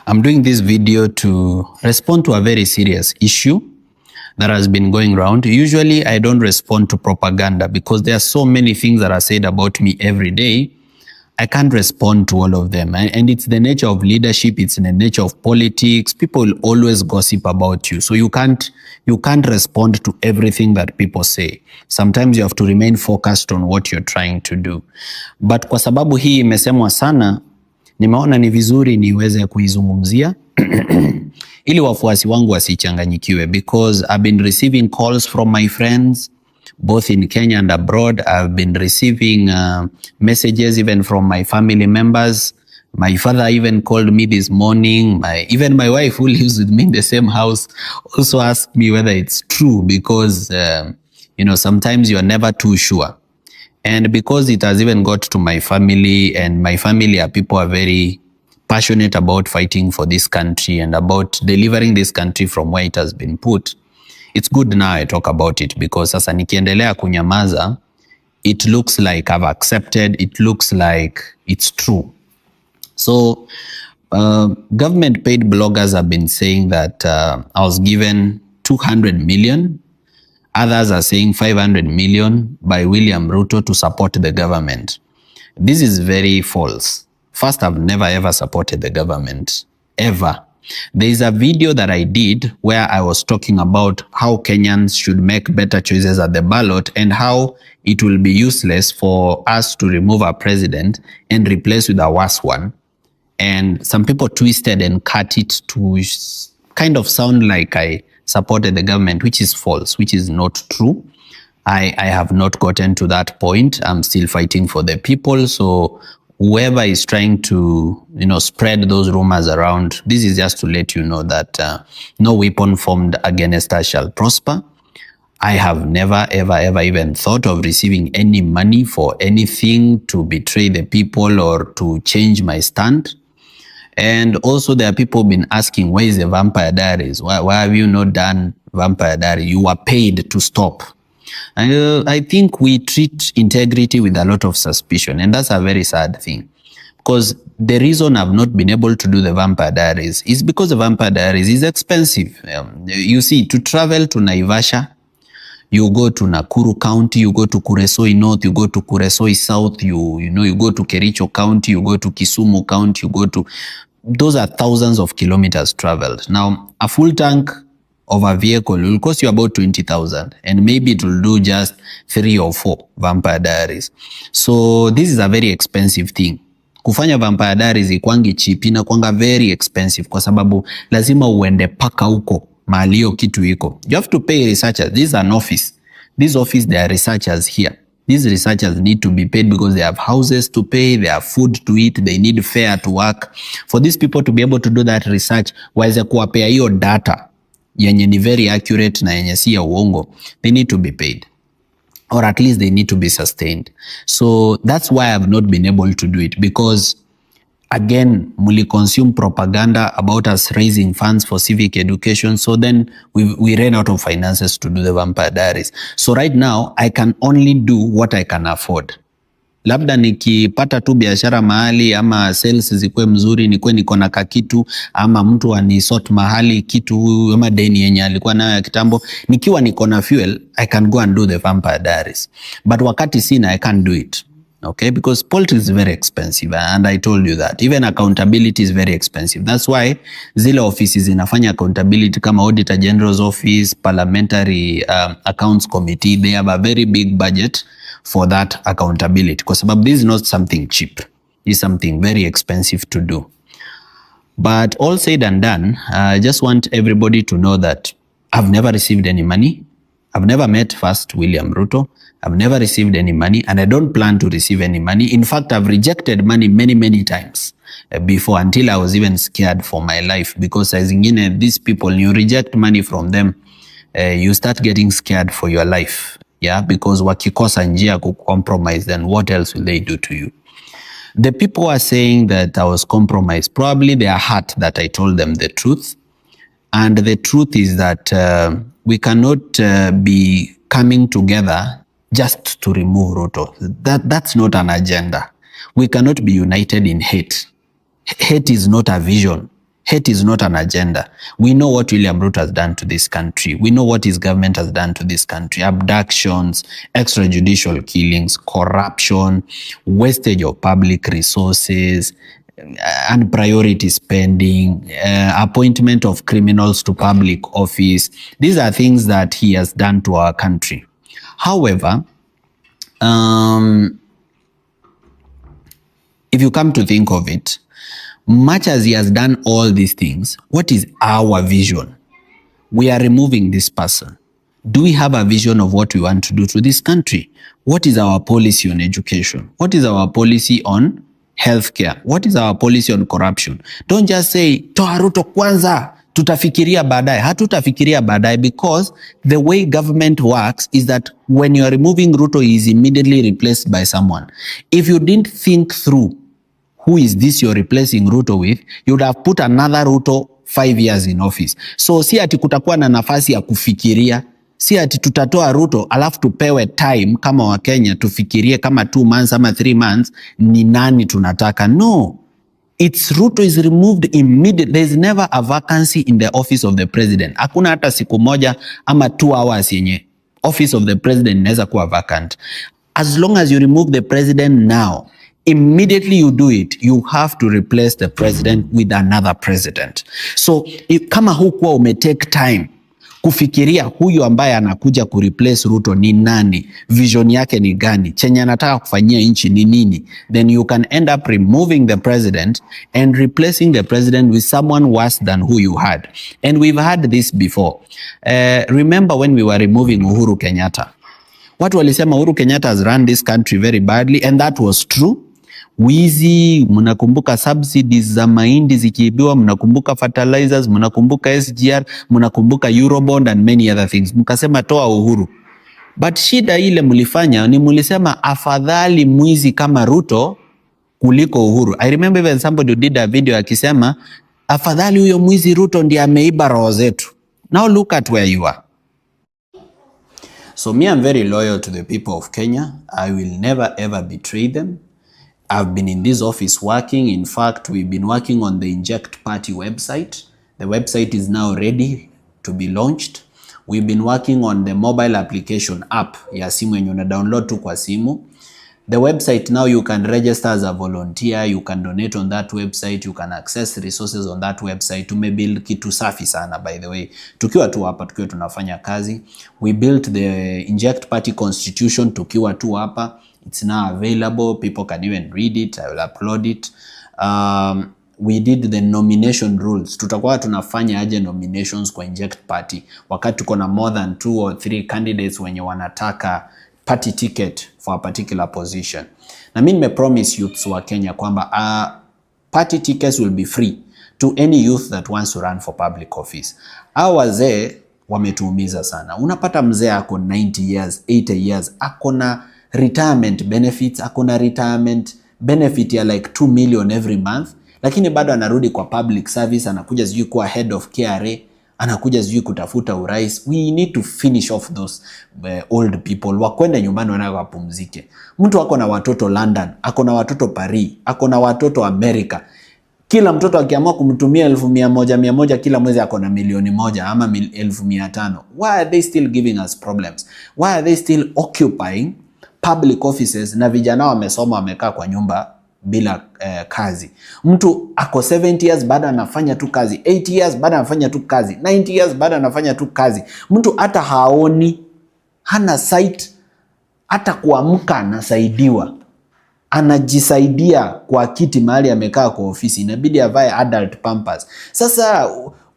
I'm doing this video to respond to a very serious issue that has been going around. Usually I don't respond to propaganda because there are so many things that are said about me every day. I can't respond to all of them. And it's the nature of leadership. It's in the nature of politics. People will always gossip about you. So you can't respond to everything that people say. Sometimes you have to remain focused on what you're trying to do. But kwa sababu hii imesemwa sana, nimeona ni vizuri niweze kuizungumzia ili wafuasi wangu wasichanganyikiwe, because I've been receiving calls from my friends both in Kenya and abroad. I've been receiving messages even from my family members. My father even called me this morning. Even my wife, who lives with me in the same house, also asked me whether it's true, because sometimes you're never too sure. And because it has even got to my family, and my family are people who are very passionate about fighting for this country and about delivering this country from where it has been put, it's good now I talk about it, because sasa nikiendelea kunyamaza, it looks like I've accepted, it looks like it's true. So government paid bloggers have been saying that I was given 200 million. Others are saying 500 million by William Ruto to support the government. This is very false. First, I've never ever supported the government, ever. There is a video that I did where I was talking about how Kenyans should make better choices at the ballot, and how it will be useless for us to remove our president and replace with a worse one. And some people twisted and cut it to kind of sound like I supported the government, which is false, which is not true. I have not gotten to that point. I'm still fighting for the people. So whoever is trying to, spread those rumors around, this is just to let you know that no weapon formed against us shall prosper. I have never, ever, ever even thought of receiving any money for anything to betray the people or to change my stand. And also there are people been asking, where is the Vampire Diaries? Why have you not done Vampire Diaries? You were paid to stop. I think we treat integrity with a lot of suspicion, and that's a very sad thing. Because the reason I've not been able to do the Vampire Diaries is because the Vampire Diaries is expensive. You see, to travel to Naivasha, you go to Nakuru County, you go to Kuresoi North, you go to Kuresoi South, you go to Kericho County, you go to Kisumu County, those are thousands of kilometers traveled. Now, a full tank of a vehicle will cost you about 20,000, and maybe it will do just 3 or 4 Vampire Diaries. So this is a very expensive thing. Kufanya Vampire Diaries ikwangi cheap, inakwanga very expensive kwa sababu lazima uende paka huko mahali hiyo kitu iko. You have to pay researchers. This is an office. This office, there are researchers here. These researchers need to be paid because they have houses to pay, they have food to eat, they need fare to work. For these people to be able to do that research, waweze kuwapea hiyo data yenye ni very accurate na yenye si ya uongo, they need to be paid. Or at least they need to be sustained. So that's why I've not been able to do it, because again, muli consume propaganda about us raising funds for civic education. So then we ran out of finances to do the Vampire Diaries. So right now, I can only do what I can afford. Labda nikipata tu biashara mahali, ama sales zikuwe mzuri, nikuwe niko na kakitu, ama mtu anisort mahali kitu, ama deni yenye alikuwa nayo ya kitambo, nikiwa niko na fuel, I can go and do the Vampire Diaries. But wakati sina, I can't do it. Okay, because politics is very expensive, and I told you that. Even accountability is very expensive. That's why zile offices inafanya accountability kama Auditor General's Office, Parliamentary Accounts Committee, they have a very big budget for that accountability. Because this is not something cheap. It's something very expensive to do. But all said and done, I just want everybody to know that I've never received any money. I've never met first William Ruto. I've never received any money, and I don't plan to receive any money. In fact, I've rejected money many, many times before, until I was even scared for my life, because as in these people, you reject money from them, you start getting scared for your life. Yeah, because wakikosa njia compromise, then what else will they do to you? The people are saying that I was compromised. Probably they are hurt that I told them the truth. And the truth is that we cannot be coming together just to remove Ruto. That's not an agenda. We cannot be united in hate. Hate is not a vision. Hate is not an agenda. We know what William Ruto has done to this country. We know what his government has done to this country. Abductions, extrajudicial killings, corruption, wastage of public resources, and priority spending, appointment of criminals to public office. These are things that he has done to our country. However, if you come to think of it, much as he has done all these things, what is our vision? We are removing this person. Do we have a vision of what we want to do to this country? What is our policy on education? What is our policy on healthcare? What is our policy on corruption? Don't just say, toa Ruto kwanza, tutafikiria baadaye. Hatutafikiria baadaye, because the way government works is that when you are removing Ruto, he is immediately replaced by someone. If you didn't think through who is this you're replacing Ruto with, you would have put another Ruto 5 years in office. So si ati kutakuwa na nafasi ya kufikiria, si ati tutatoa Ruto alafu tupewe time kama wa Kenya tufikirie kama 2 months ama 3 months ni nani tunataka. No. It's Ruto is removed immediately. There's never a vacancy in the office of the president. Hakuna hata siku moja ama 2 hours yenye office of the president inaweza kuwa vacant. As long as you remove the president now, immediately you do it, you have to replace the president with another president. So kama hukuwa umetake time kufikiria huyu ambaye anakuja kureplace Ruto ni nani, vision yake ni gani, chenye anataka kufanyia nchi ni nini, then you can end up removing the president and replacing the president with someone worse than who you had. And we've had this before. Remember when we were removing Uhuru Kenyatta? Watu walisema Uhuru Kenyatta has run this country very badly, and that was true. Wizi, mnakumbuka subsidies za mahindi zikiibiwa, mnakumbuka fertilizers, mnakumbuka SGR, mnakumbuka Eurobond and many other things. Mkasema toa Uhuru. But shida ile mlifanya ni mlisema afadhali mwizi kama Ruto kuliko Uhuru. I remember even somebody did a video akisema afadhali huyo mwizi Ruto ndiye ameiba roho zetu. Now look at where you are. So me, I'm very loyal to the people of Kenya. I will never ever betray them. I've been in this office working. In fact, we've been working on the Inject Party website. The website is now ready to be launched. We've been working on the mobile application app ya simu yenye una download tu kwa simu. The website now, you can register as a volunteer, you can donate on that website, you can access resources on that website. Tumebuild kitu safi sana, by the way. Tukiwa tu hapa, tukiwa tunafanya kazi. We built the Inject Party constitution tukiwa tu hapa. It's now available. People can even read it. I will upload it. We did the nomination rules. Tutakuwa tunafanya aje nominations kwa Inject Party wakati tuko na more than 2 or 3 candidates wenye wanataka party ticket for a particular position. Na mimi nimepromise youths wa Kenya kwamba party tickets will be free to any youth that wants to run for public office. Hao wazee wametuumiza sana. Unapata mzee ako 90 years, 80 years, ako na retirement benefits, ako na retirement benefit ya like 2 million every month, lakini bado anarudi kwa public service, anakuja sijui kuwa head of KRA, anakuja sijui kutafuta urais. We need to finish off those old people. Wakwenda nyumbani wanapumzike. Mtu ako na watoto London, ako na watoto Paris, ako na watoto America. Kila mtoto akiamua kumtumia 100,100 kila mwezi ako na 1,000,000 ama 1,500,000. Why are they still giving us problems? Why are they still occupying public offices na vijana wamesoma wamekaa kwa nyumba bila kazi? Mtu ako 70 years bado anafanya tu kazi, 80 years bado anafanya tu kazi, 90 years bado anafanya tu kazi. Mtu hata haoni, hana sight, hata kuamka anasaidiwa, anajisaidia kwa kiti mahali amekaa kwa ofisi, inabidi avae adult pampers. Sasa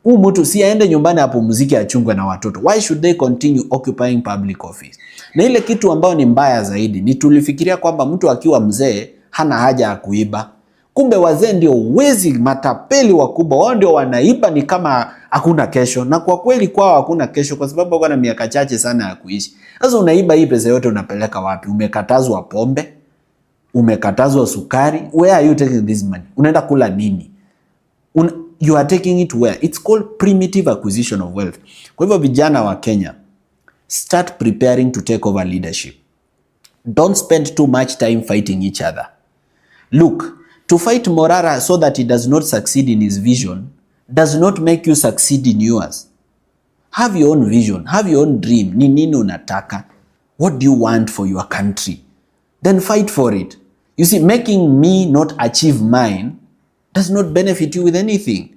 huyu mtu si aende nyumbani apumzike achungwe na watoto. Why should they continue occupying public office? Na ile kitu ambayo ni mbaya zaidi ni tulifikiria kwamba mtu akiwa mzee hana haja ya kuiba. Kumbe wazee ndio wezi matapeli wakubwa. Wao ndio wanaiba ni kama hakuna kesho. Na kwa kweli kwao hakuna kesho kwa sababu wako na miaka chache sana ya kuishi. Sasa unaiba hii pesa yote unapeleka wapi? Umekatazwa pombe, umekatazwa sukari. Where are you taking this money? Unaenda kula nini? You are taking it where? It's called primitive acquisition of wealth. Kwa hivyo vijana wa Kenya, start preparing to take over leadership. Don't spend too much time fighting each other. Look, to fight Morara so that he does not succeed in his vision does not make you succeed in yours. Have your own vision, have your own dream. Ni nini unataka? What do you want for your country? Then fight for it. You see, making me not achieve mine does not benefit you with anything.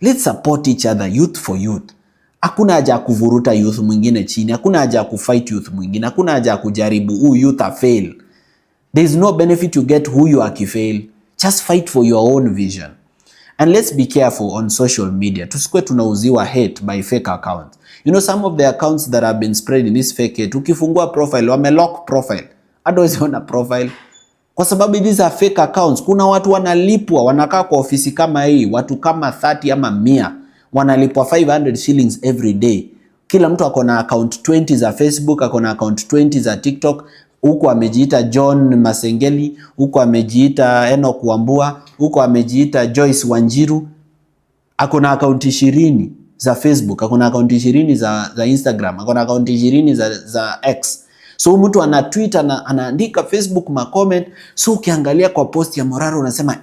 Let's support each other, youth for youth. Hakuna haja kuvuruta youth mwingine chini, hakuna haja kufight youth mwingine, hakuna haja kujaribu youth a fail. There is no benefit you get who you akifail. Just fight for your own vision. And let's be careful on social media. Tusikwe tunauziwa hate by fake accounts. You know, some of the accounts that have been spreading this fake hate, ukifungua profile, wamelock profile. Otherwise ona profile. Kwa sababu these are fake accounts. Kuna watu wanalipwa, wanakaa kwa ofisi kama hii, watu kama 30 ama 100, wanalipwa 500 shillings every day. Kila mtu akona account 20 za Facebook, akona account 20 za TikTok. Huko amejiita John Masengeli, huko amejiita Enoch Wambua, huko amejiita Joyce Wanjiru. Akona account 20 za Facebook, akona account 20 za Instagram, akona account 20 za X. So mtu ana tweet, anaandika Facebook ma comment. So ukiangalia kwa post ya Morara unasema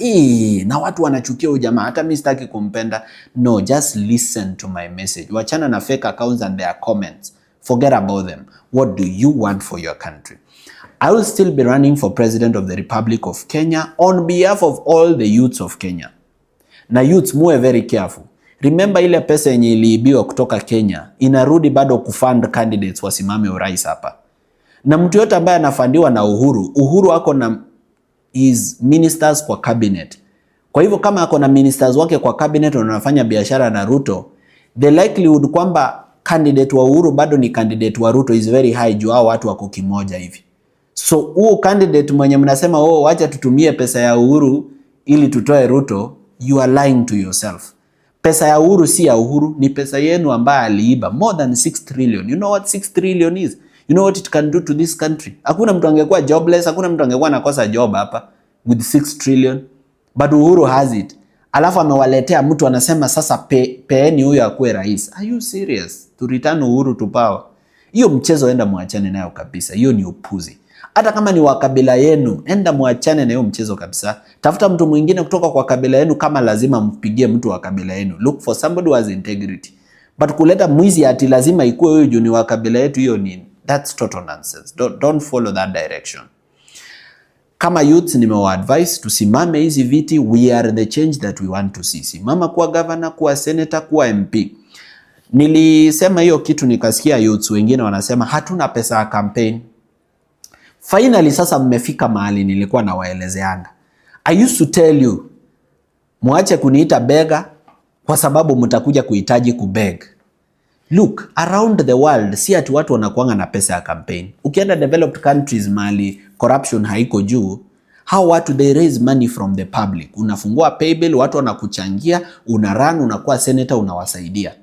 na watu wanachukia huyu jamaa, hata mimi sitaki kumpenda. No, just listen to my message. Wachana na fake accounts and their comments. Forget about them. What do you want for your country? I will still be running for President of the Republic of Kenya on behalf of all the youths of Kenya. Na youths, muwe very careful. Remember ile pesa yenye iliibiwa kutoka Kenya inarudi bado kufund candidates wasimame urais hapa. Na mtu yote ambaye anafandiwa na Uhuru ako na his ministers kwa cabinet. Kwa hivyo kama ako na ministers wake kwa cabinet na wanafanya biashara na Ruto, the likelihood kwamba candidate wa Uhuru bado ni candidate wa Ruto is very high juu hao watu wako kimoja hivi. So huo candidate mwenye mnasema wacha tutumie pesa ya Uhuru ili tutoe Ruto, you are lying to yourself. Pesa ya Uhuru si ya Uhuru, ni pesa yenu ambayo aliiba more than 6 trillion. You know what 6 trillion is? You know what it can do to this country? Hakuna mtu angekuwa jobless, hakuna mtu angekuwa nakosa job hapa with 6 trillion. But Uhuru has it. Alafu amewaletea mtu anasema sasa peeni huyo akuwe rais. Are you serious? To return Uhuru to power. Hiyo mchezo enda muachane nayo kabisa. Hiyo ni upuzi. Hata kama ni wa kabila yenu, enda muachane na hiyo mchezo kabisa. Tafuta mtu mwingine kutoka kwa kabila yenu kama lazima mpigie mtu wa kabila yenu. Look for somebody who has integrity. But kuleta mwizi ati lazima ikuwe huyo juu ni wa kabila yetu, hiyo ni that's total nonsense. Don't follow that direction. Kama youth nimewa-advise tusimame hizi viti. We are the change that we want to see. Simama kuwa governor, kuwa senator, kuwa MP. Nilisema hiyo kitu nikasikia youths wengine wanasema hatuna pesa ya campaign. Finally sasa mmefika mahali nilikuwa nawaelezeanga. I used to tell you, muache kuniita beggar kwa sababu mtakuja kuhitaji kubeg. Look, around the world, si ati watu wanakuanga na pesa ya campaign. Ukienda developed countries mahali corruption haiko juu, hao watu they raise money from the public. Unafungua paybill, watu wanakuchangia, unarun, unakuwa senator, unawasaidia.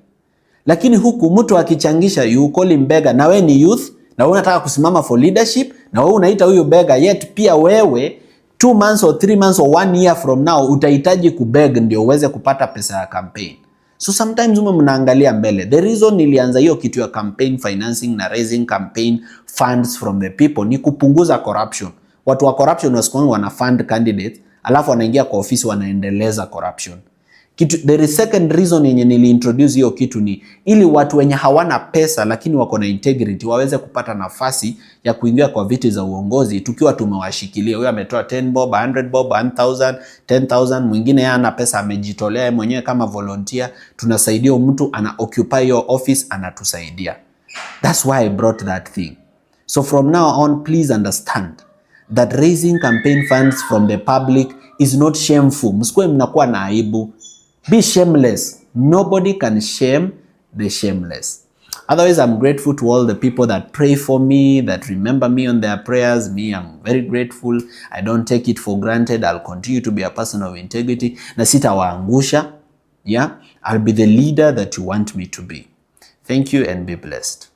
Lakini huku mtu akichangisha, you call him beggar, na we ni youth, na wewe unataka kusimama for leadership, na wewe unaita huyo beggar, yet pia wewe 2 months or 3 months or 1 year from now utahitaji kubeg ndio uweze kupata pesa ya campaign. So sometimes mnaangalia mbele. The reason nilianza hiyo kitu ya campaign financing na raising campaign funds from the people ni kupunguza corruption. Watu wa corruption wasikuwa wana fund candidates, alafu wanaingia kwa ofisi wanaendeleza corruption. The second reason yenye niliintroduce hiyo kitu ni ili watu wenye hawana pesa lakini wako na integrity waweze kupata nafasi ya kuingia kwa viti za uongozi tukiwa tumewashikilia. Huyo ametoa 10 bob, 100 bob, 1000, 10,000, mwingine yeye ana pesa amejitolea mwenyewe kama volunteer, tunasaidia mtu ana occupy your office, anatusaidia. That's why I brought that thing. So from now on, please understand that raising campaign funds from the public is not shameful. Msikuwe mnakuwa na aibu. Be shameless. Nobody can shame the shameless. Otherwise, I'm grateful to all the people that pray for me, that remember me on their prayers. Me, I'm very grateful. I don't take it for granted. I'll continue to be a person of integrity. Na sitawaangusha. Yeah, I'll be the leader that you want me to be. Thank you and be blessed.